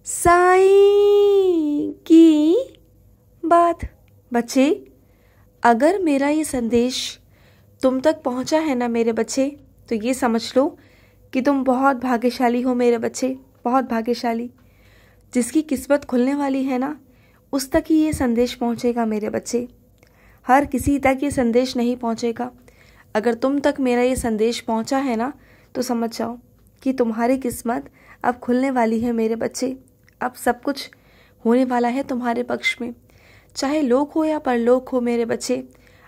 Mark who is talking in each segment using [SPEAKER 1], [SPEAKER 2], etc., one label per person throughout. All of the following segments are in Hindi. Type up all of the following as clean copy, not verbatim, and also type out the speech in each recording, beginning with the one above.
[SPEAKER 1] साईं की बात। बच्चे, अगर मेरा ये संदेश तुम तक पहुंचा है ना मेरे बच्चे, तो ये समझ लो कि तुम बहुत भाग्यशाली हो मेरे बच्चे, बहुत भाग्यशाली। जिसकी किस्मत खुलने वाली है ना, उस तक ही ये संदेश पहुंचेगा मेरे बच्चे। हर किसी तक ये संदेश नहीं पहुंचेगा। अगर तुम तक मेरा ये संदेश पहुंचा है ना, तो समझ जाओ कि तुम्हारी किस्मत अब खुलने वाली है मेरे बच्चे। अब सब कुछ होने वाला है तुम्हारे पक्ष में, चाहे लोक हो या परलोक हो मेरे बच्चे।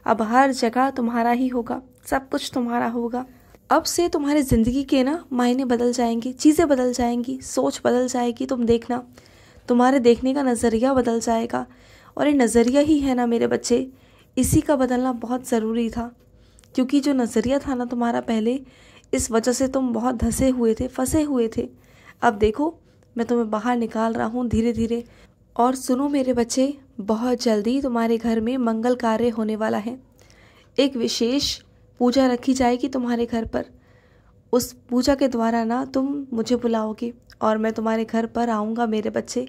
[SPEAKER 1] अब हर जगह तुम्हारा ही होगा, सब कुछ तुम्हारा होगा। अब से तुम्हारी ज़िंदगी के ना मायने बदल जाएंगे, चीज़ें बदल जाएंगी, सोच बदल जाएगी। तुम देखना, तुम्हारे देखने का नज़रिया बदल जाएगा। और ये नज़रिया ही है ना मेरे बच्चे, इसी का बदलना बहुत ज़रूरी था। क्योंकि जो नज़रिया था ना तुम्हारा पहले, इस वजह से तुम बहुत धंसे हुए थे, फंसे हुए थे। अब देखो, मैं तुम्हें बाहर निकाल रहा हूँ धीरे धीरे। और सुनो मेरे बच्चे, बहुत जल्दी तुम्हारे घर में मंगल कार्य होने वाला है। एक विशेष पूजा रखी जाएगी तुम्हारे घर पर। उस पूजा के द्वारा ना तुम मुझे बुलाओगे और मैं तुम्हारे घर पर आऊँगा मेरे बच्चे।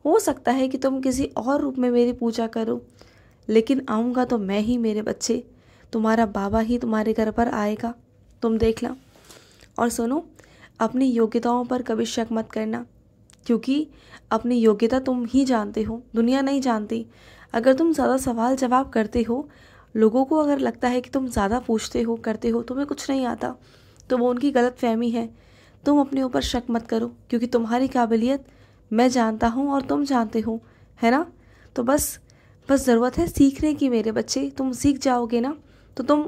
[SPEAKER 1] हो सकता है कि तुम किसी और रूप में मेरी पूजा करो, लेकिन आऊँगा तो मैं ही मेरे बच्चे। तुम्हारा बाबा ही तुम्हारे घर पर आएगा, तुम देखना। और सुनो, अपनी योग्यताओं पर कभी शक मत करना, क्योंकि अपनी योग्यता तुम ही जानते हो, दुनिया नहीं जानती। अगर तुम ज़्यादा सवाल जवाब करते हो, लोगों को अगर लगता है कि तुम ज़्यादा पूछते हो, करते हो, तुम्हें कुछ नहीं आता, तो वो उनकी गलत फहमी है। तुम अपने ऊपर शक मत करो, क्योंकि तुम्हारी काबिलियत मैं जानता हूँ और तुम जानते हो, है ना। तो बस ज़रूरत है सीखने की मेरे बच्चे। तुम सीख जाओगे ना, तो तुम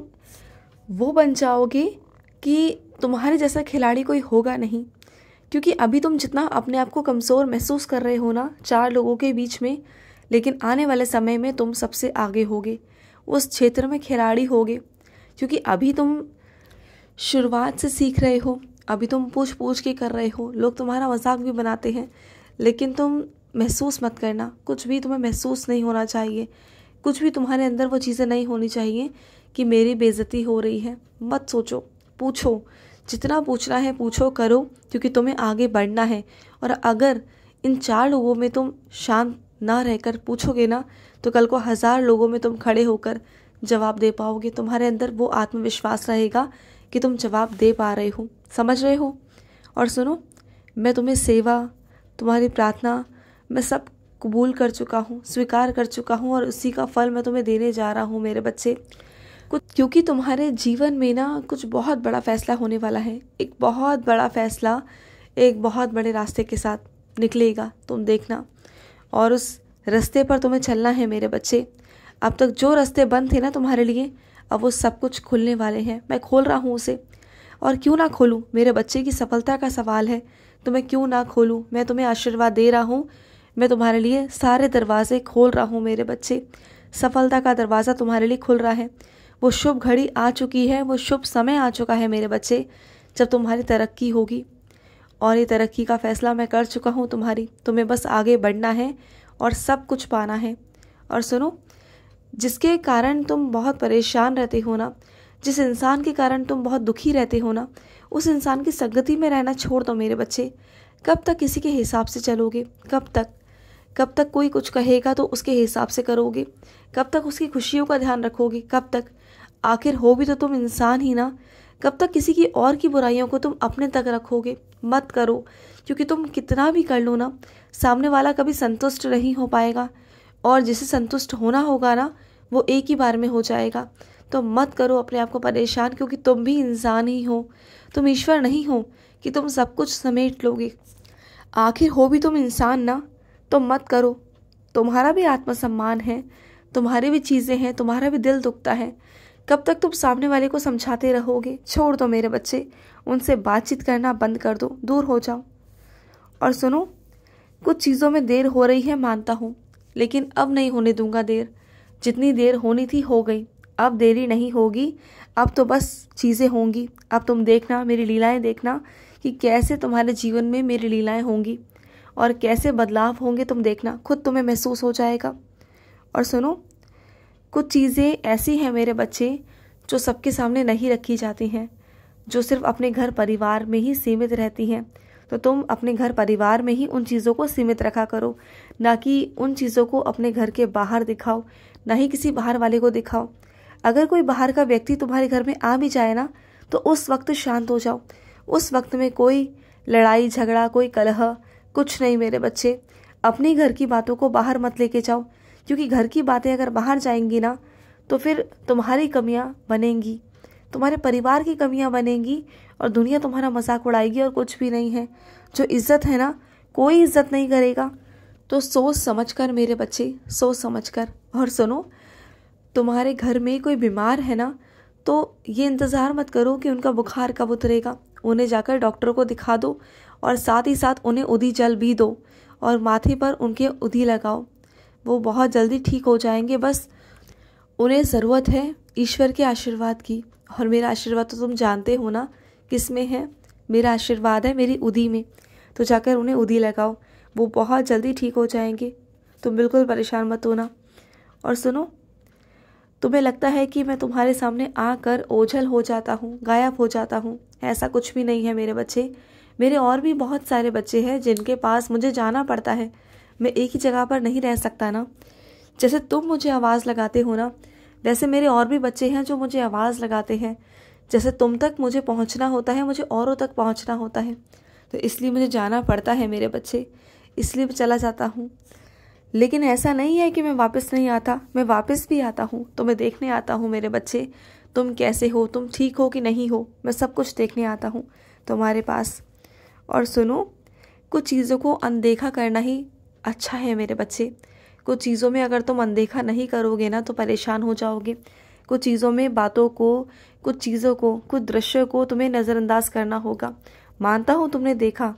[SPEAKER 1] वो बन जाओगे कि तुम्हारे जैसा खिलाड़ी कोई होगा नहीं। क्योंकि अभी तुम जितना अपने आप को कमज़ोर महसूस कर रहे हो ना 4 लोगों के बीच में, लेकिन आने वाले समय में तुम सबसे आगे होगे, उस क्षेत्र में खिलाड़ी होगे। क्योंकि अभी तुम शुरुआत से सीख रहे हो, अभी तुम पूछ के कर रहे हो। लोग तुम्हारा मजाक भी बनाते हैं, लेकिन तुम महसूस मत करना, कुछ भी तुम्हें महसूस नहीं होना चाहिए। कुछ भी तुम्हारे अंदर वो चीज़ें नहीं होनी चाहिए कि मेरी बेइज्जती हो रही है। मत सोचो, पूछो, जितना पूछना है पूछो, करो, क्योंकि तुम्हें आगे बढ़ना है। और अगर इन 4 लोगों में तुम शांत ना रहकर पूछोगे ना, तो कल को 1000 लोगों में तुम खड़े होकर जवाब दे पाओगे। तुम्हारे अंदर वो आत्मविश्वास रहेगा कि तुम जवाब दे पा रहे हो, समझ रहे हो। और सुनो, मैं तुम्हें सेवा, तुम्हारी प्रार्थना, मैं सब कबूल कर चुका हूँ, स्वीकार कर चुका हूँ, और उसी का फल मैं तुम्हें देने जा रहा हूँ मेरे बच्चे। क्योंकि तुम्हारे जीवन में ना कुछ बहुत बड़ा फैसला होने वाला है। एक बहुत बड़ा फैसला एक बहुत बड़े रास्ते के साथ निकलेगा, तुम देखना। और उस रास्ते पर तुम्हें चलना है मेरे बच्चे। अब तक जो रास्ते बंद थे ना तुम्हारे लिए, अब वो सब कुछ खुलने वाले हैं। मैं खोल रहा हूँ उसे। और क्यों ना खोलूँ, मेरे बच्चे की सफलता का सवाल है, तो मैं क्यों ना खोलूँ। मैं तुम्हें आशीर्वाद दे रहा हूँ, मैं तुम्हारे लिए सारे दरवाजे खोल रहा हूँ मेरे बच्चे। सफलता का दरवाज़ा तुम्हारे लिए खुल रहा है। वो शुभ घड़ी आ चुकी है, वो शुभ समय आ चुका है मेरे बच्चे, जब तुम्हारी तरक्की होगी। और ये तरक्की का फैसला मैं कर चुका हूँ तुम्हारी। तुम्हें बस आगे बढ़ना है और सब कुछ पाना है। और सुनो, जिसके कारण तुम बहुत परेशान रहते हो ना, जिस इंसान के कारण तुम बहुत दुखी रहते हो ना, उस इंसान की संगति में रहना छोड़ दो मेरे बच्चे। कब तक किसी के हिसाब से चलोगे? कब तक कोई कुछ कहेगा तो उसके हिसाब से करोगे? कब तक उसकी खुशियों का ध्यान रखोगे? कब तक? आखिर हो भी तो तुम इंसान ही ना। कब तक किसी की और की बुराइयों को तुम अपने तक रखोगे? मत करो, क्योंकि तुम कितना भी कर लो ना, सामने वाला कभी संतुष्ट नहीं हो पाएगा। और जिसे संतुष्ट होना होगा ना, वो एक ही बार में हो जाएगा। तो मत करो अपने आप को परेशान, क्योंकि तुम भी इंसान ही हो। तुम ईश्वर नहीं हो कि तुम सब कुछ समेट लोगे। आखिर हो भी तुम इंसान ना, तो मत करो। तुम्हारा भी आत्मसम्मान है, तुम्हारी भी चीज़ें हैं, तुम्हारा भी दिल दुखता है। कब तक तुम सामने वाले को समझाते रहोगे? छोड़ दो मेरे बच्चे, उनसे बातचीत करना बंद कर दो, दूर हो जाओ। और सुनो, कुछ चीज़ों में देर हो रही है मानता हूँ, लेकिन अब नहीं होने दूंगा देर। जितनी देर होनी थी हो गई, अब देरी नहीं होगी। अब तो बस चीज़ें होंगी। अब तुम देखना, मेरी लीलाएं देखना कि कैसे तुम्हारे जीवन में मेरी लीलाएं होंगी और कैसे बदलाव होंगे। तुम देखना, खुद तुम्हें महसूस हो जाएगा। और सुनो, कुछ चीज़ें ऐसी हैं मेरे बच्चे जो सबके सामने नहीं रखी जाती हैं, जो सिर्फ अपने घर परिवार में ही सीमित रहती हैं, तो तुम अपने घर परिवार में ही उन चीज़ों को सीमित रखा करो, ना कि उन चीज़ों को अपने घर के बाहर दिखाओ, ना ही किसी बाहर वाले को दिखाओ। अगर कोई बाहर का व्यक्ति तुम्हारे घर में आ भी जाए ना, तो उस वक्त शांत हो जाओ। उस वक्त में कोई लड़ाई झगड़ा, कोई कलह, कुछ नहीं मेरे बच्चे। अपने घर की बातों को बाहर मत लेके जाओ, क्योंकि घर की बातें अगर बाहर जाएंगी ना, तो फिर तुम्हारी कमियां बनेंगी, तुम्हारे परिवार की कमियां बनेंगी, और दुनिया तुम्हारा मजाक उड़ाएगी और कुछ भी नहीं है। जो इज्जत है ना, कोई इज्जत नहीं करेगा। तो सोच समझ कर मेरे बच्चे, सोच समझ कर। और सुनो, तुम्हारे घर में कोई बीमार है ना, तो ये इंतज़ार मत करो कि उनका बुखार कब उतरेगा। उन्हें जाकर डॉक्टर को दिखा दो, और साथ ही साथ उन्हें उधी जल भी दो, और माथे पर उनके उधी लगाओ। वो बहुत जल्दी ठीक हो जाएंगे। बस उन्हें ज़रूरत है ईश्वर के आशीर्वाद की, और मेरा आशीर्वाद तो तुम जानते हो ना किस में है। मेरा आशीर्वाद है मेरी उधी में। तो जाकर उन्हें उधी लगाओ, वो बहुत जल्दी ठीक हो जाएंगे। तुम बिल्कुल परेशान मत होना। और सुनो, तुम्हें लगता है कि मैं तुम्हारे सामने आकर ओझल हो जाता हूँ, गायब हो जाता हूँ। ऐसा कुछ भी नहीं है मेरे बच्चे। मेरे और भी बहुत सारे बच्चे हैं जिनके पास मुझे जाना पड़ता है। मैं एक ही जगह पर नहीं रह सकता ना। जैसे तुम मुझे आवाज़ लगाते हो ना, वैसे मेरे और भी बच्चे हैं जो मुझे आवाज़ लगाते हैं। जैसे तुम तक मुझे पहुंचना होता है, मुझे औरों तक पहुंचना होता है। तो इसलिए मुझे जाना पड़ता है मेरे बच्चे, इसलिए मैं चला जाता हूँ। लेकिन ऐसा नहीं है कि मैं वापस नहीं आता, मैं वापस भी आता हूँ। तुम्हें देखने आता हूँ मेरे बच्चे, तुम कैसे हो, तुम ठीक हो कि नहीं हो, मैं सब कुछ देखने आता हूँ तुम्हारे पास। और सुनो, कुछ चीज़ों को अनदेखा करना ही अच्छा है मेरे बच्चे। कुछ चीज़ों में अगर तुम अनदेखा नहीं करोगे ना, तो परेशान हो जाओगे। कुछ चीज़ों में बातों को, कुछ चीज़ों को, कुछ दृश्य को तुम्हें नज़रअंदाज करना होगा। मानता हूँ तुमने देखा,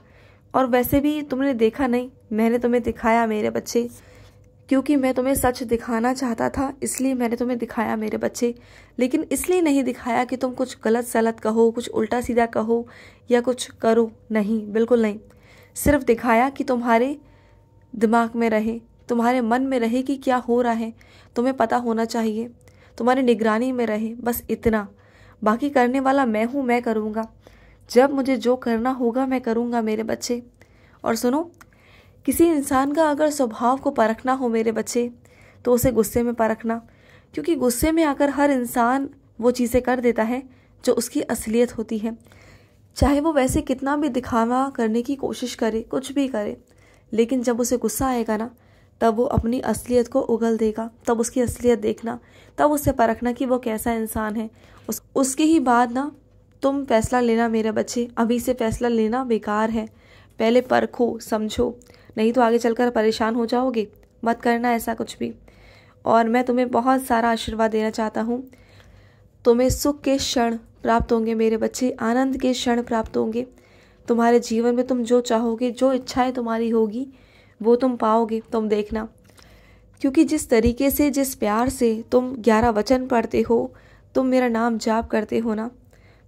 [SPEAKER 1] और वैसे भी तुमने देखा नहीं, मैंने तुम्हें दिखाया मेरे बच्चे, क्योंकि मैं तुम्हें सच दिखाना चाहता था, इसलिए मैंने तुम्हें दिखाया मेरे बच्चे। लेकिन इसलिए नहीं दिखाया कि तुम कुछ गलत सलत कहो, कुछ उल्टा सीधा कहो या कुछ करो, नहीं, बिल्कुल नहीं। सिर्फ दिखाया कि तुम्हारे दिमाग में रहे, तुम्हारे मन में रहे कि क्या हो रहा है, तुम्हें पता होना चाहिए, तुम्हारी निगरानी में रहे, बस इतना। बाकी करने वाला मैं हूँ, मैं करूँगा। जब मुझे जो करना होगा मैं करूँगा मेरे बच्चे। और सुनो, किसी इंसान का अगर स्वभाव को परखना हो मेरे बच्चे, तो उसे गुस्से में परखना, क्योंकि गुस्से में आकर हर इंसान वो चीज़ें कर देता है जो उसकी असलियत होती है। चाहे वो वैसे कितना भी दिखावा करने की कोशिश करे, कुछ भी करे, लेकिन जब उसे गुस्सा आएगा ना, तब वो अपनी असलियत को उगल देगा। तब उसकी असलियत देखना, तब उससे परखना कि वो कैसा इंसान है। उसके ही बाद ना तुम फैसला लेना मेरे बच्चे। अभी से फैसला लेना बेकार है। पहले परखो, समझो, नहीं तो आगे चलकर परेशान हो जाओगे। मत करना ऐसा कुछ भी। और मैं तुम्हें बहुत सारा आशीर्वाद देना चाहता हूँ। तुम्हें सुख के क्षण प्राप्त होंगे मेरे बच्चे, आनंद के क्षण प्राप्त होंगे। तुम्हारे जीवन में तुम जो चाहोगे, जो इच्छाएं तुम्हारी होगी, वो तुम पाओगे। तुम देखना, क्योंकि जिस तरीके से, जिस प्यार से तुम 11 वचन पढ़ते हो, तुम मेरा नाम जाप करते हो ना,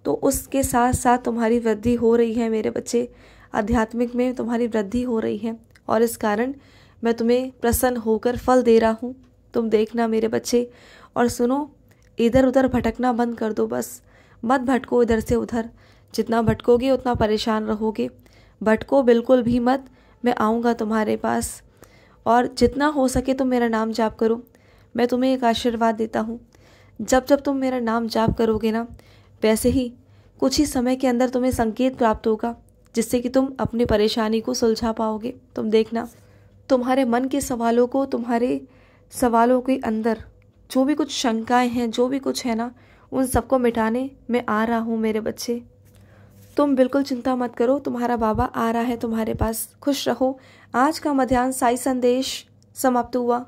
[SPEAKER 1] तो उसके साथ साथ तुम्हारी वृद्धि हो रही है मेरे बच्चे। आध्यात्मिक में तुम्हारी वृद्धि हो रही है, और इस कारण मैं तुम्हें प्रसन्न होकर फल दे रहा हूँ। तुम देखना मेरे बच्चे। और सुनो, इधर उधर भटकना बंद कर दो। बस मत भटको इधर से उधर। जितना भटकोगे उतना परेशान रहोगे। भटको बिल्कुल भी मत। मैं आऊँगा तुम्हारे पास, और जितना हो सके तुम मेरा नाम जाप करो। मैं तुम्हें एक आशीर्वाद देता हूँ, जब जब तुम मेरा नाम जाप करोगे ना, वैसे ही कुछ ही समय के अंदर तुम्हें संकेत प्राप्त होगा, जिससे कि तुम अपनी परेशानी को सुलझा पाओगे। तुम देखना, तुम्हारे मन के सवालों को, तुम्हारे सवालों के अंदर जो भी कुछ शंकाएं हैं, जो भी कुछ है ना, उन सबको मिटाने मैं आ रहा हूँ मेरे बच्चे। तुम बिल्कुल चिंता मत करो, तुम्हारा बाबा आ रहा है तुम्हारे पास। खुश रहो। आज का मध्याह्न साई संदेश समाप्त हुआ।